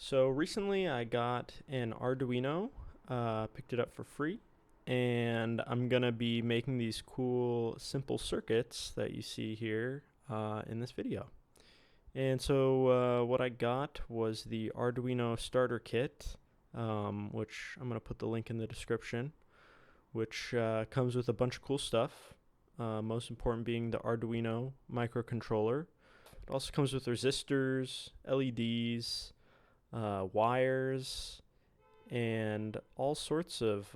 So recently I got an Arduino, picked it up for free, and I'm gonna be making these cool simple circuits that you see here in this video. And so what I got was the Arduino starter kit, which I'm gonna put the link in the description, which comes with a bunch of cool stuff. Most important being the Arduino microcontroller. It also comes with resistors, LEDs, wires, and all sorts of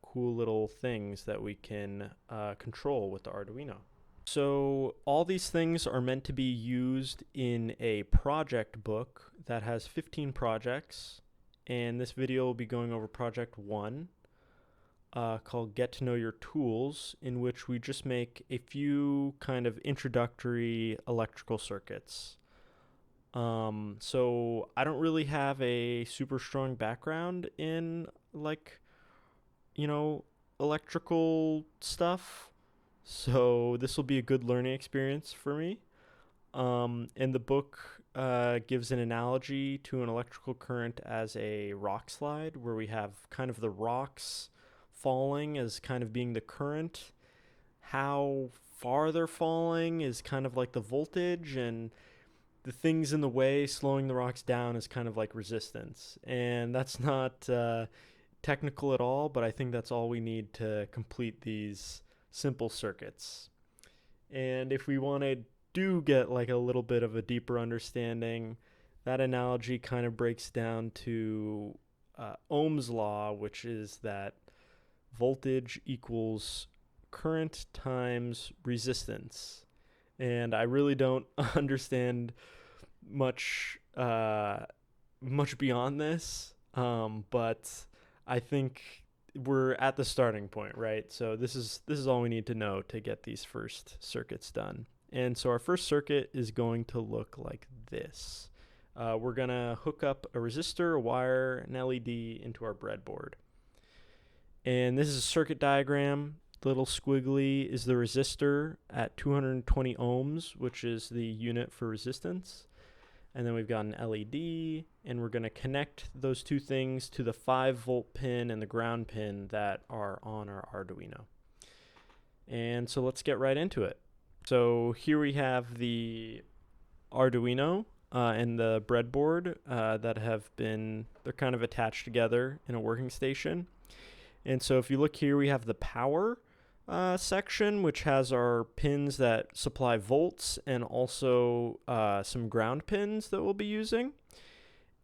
cool little things that we can control with the Arduino. So all these things are meant to be used in a project book that has 15 projects, and this video will be going over project 1 called Get to Know Your Tools, in which we just make a few kind of introductory electrical circuits. So I don't really have a super strong background in electrical stuff. So this will be a good learning experience for me. And the book gives an analogy to an electrical current as a rock slide, where we have kind of the rocks falling as kind of being the current. How far they're falling is kind of like the voltage, and the things in the way slowing the rocks down is kind of like resistance. And that's not technical at all, but I think that's all we need to complete these simple circuits. And if we want to do get like a little bit of a deeper understanding, that analogy kind of breaks down to Ohm's law, which is that voltage equals current times resistance. And I really don't understand much beyond this, but I think we're at the starting point, right? So this is all we need to know to get these first circuits done. And so our first circuit is going to look like this. We're gonna hook up a resistor, a wire, an LED into our breadboard. And this is a circuit diagram. The little squiggly is the resistor at 220 ohms, which is the unit for resistance. And then we've got an LED, and we're going to connect those two things to the 5-volt pin and the ground pin that are on our Arduino. And so let's get right into it. So here we have the Arduino and the breadboard they're kind of attached together in a working station. And so if you look here, we have the power section, which has our pins that supply volts, and also some ground pins that we'll be using.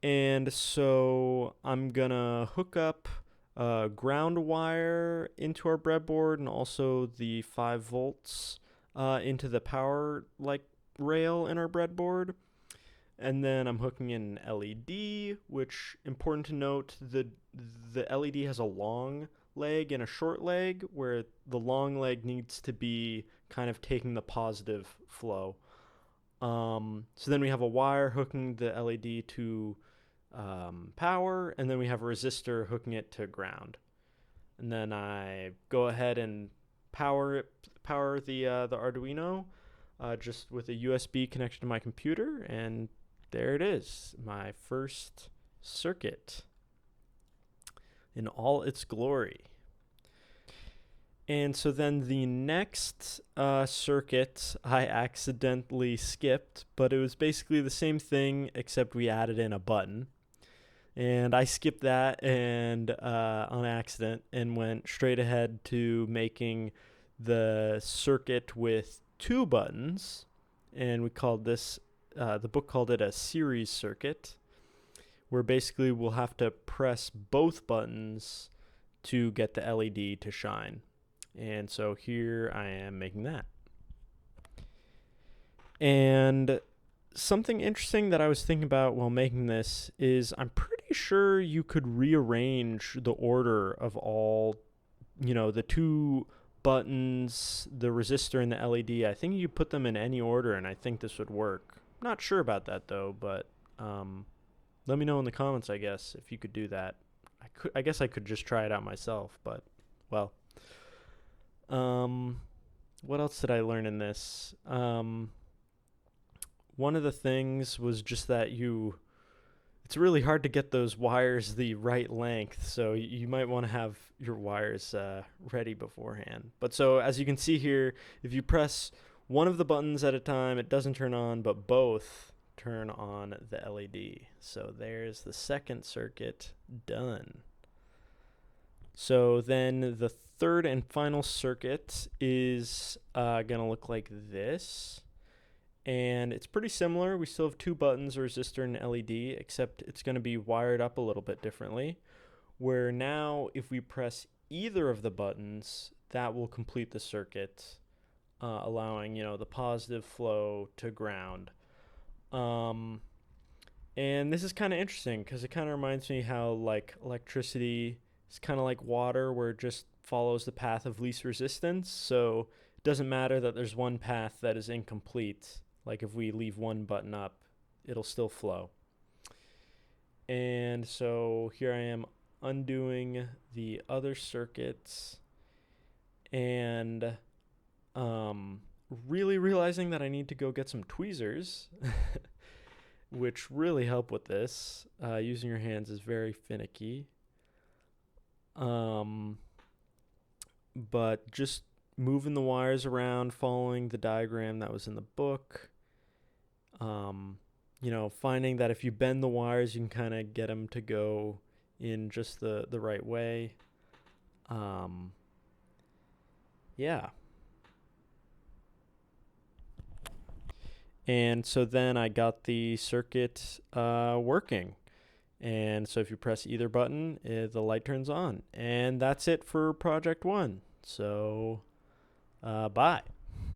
And so I'm gonna hook up ground wire into our breadboard, and also the 5 volts into the power rail in our breadboard. And then I'm hooking in an LED, which, important to note, the LED has a long leg and a short leg, where the long leg needs to be kind of taking the positive flow. So then we have a wire hooking the LED to power, and then we have a resistor hooking it to ground. And then I go ahead and power the Arduino just with a USB connection to my computer, and there it is, my first circuit in all its glory. And so then the next circuit I accidentally skipped, but it was basically the same thing except we added in a button. And I skipped that and on accident, and went straight ahead to making the circuit with 2 buttons, and we called this the book called it a series circuit, where basically we'll have to press both buttons to get the LED to shine. And so here I am making that. And something interesting that I was thinking about while making this is I'm pretty sure you could rearrange the order of all, the 2 buttons, the resistor, and the LED. I think you could put them in any order, and I think this would work. Not sure about that though, but let me know in the comments, I guess, if you could do that. I guess I could just try it out myself, but, well. What else did I learn in this? One of the things was just that it's really hard to get those wires the right length, so you might want to have your wires ready beforehand. But so as you can see here, if you press one of the buttons at a time, it doesn't turn on, but both turn on the LED. So there's the second circuit done. So then the third and final circuit is going to look like this. And it's pretty similar. We still have two buttons, a resistor and an LED, except it's going to be wired up a little bit differently. Where now, if we press either of the buttons, that will complete the circuit, allowing, the positive flow to ground. And this is kind of interesting because it kind of reminds me how like electricity is kind of like water, where it just follows the path of least resistance. So it doesn't matter that there's one path that is incomplete. Like if we leave one button up, it'll still flow. And so here I am undoing the other circuits and really realizing that I need to go get some tweezers, which really help with this. Using your hands is very finicky. But just moving the wires around, following the diagram that was in the book. Finding that if you bend the wires, you can kind of get them to go in just the right way. Yeah. And so then I got the circuit working. And so if you press either button, the light turns on. And that's it for project 1. So, bye.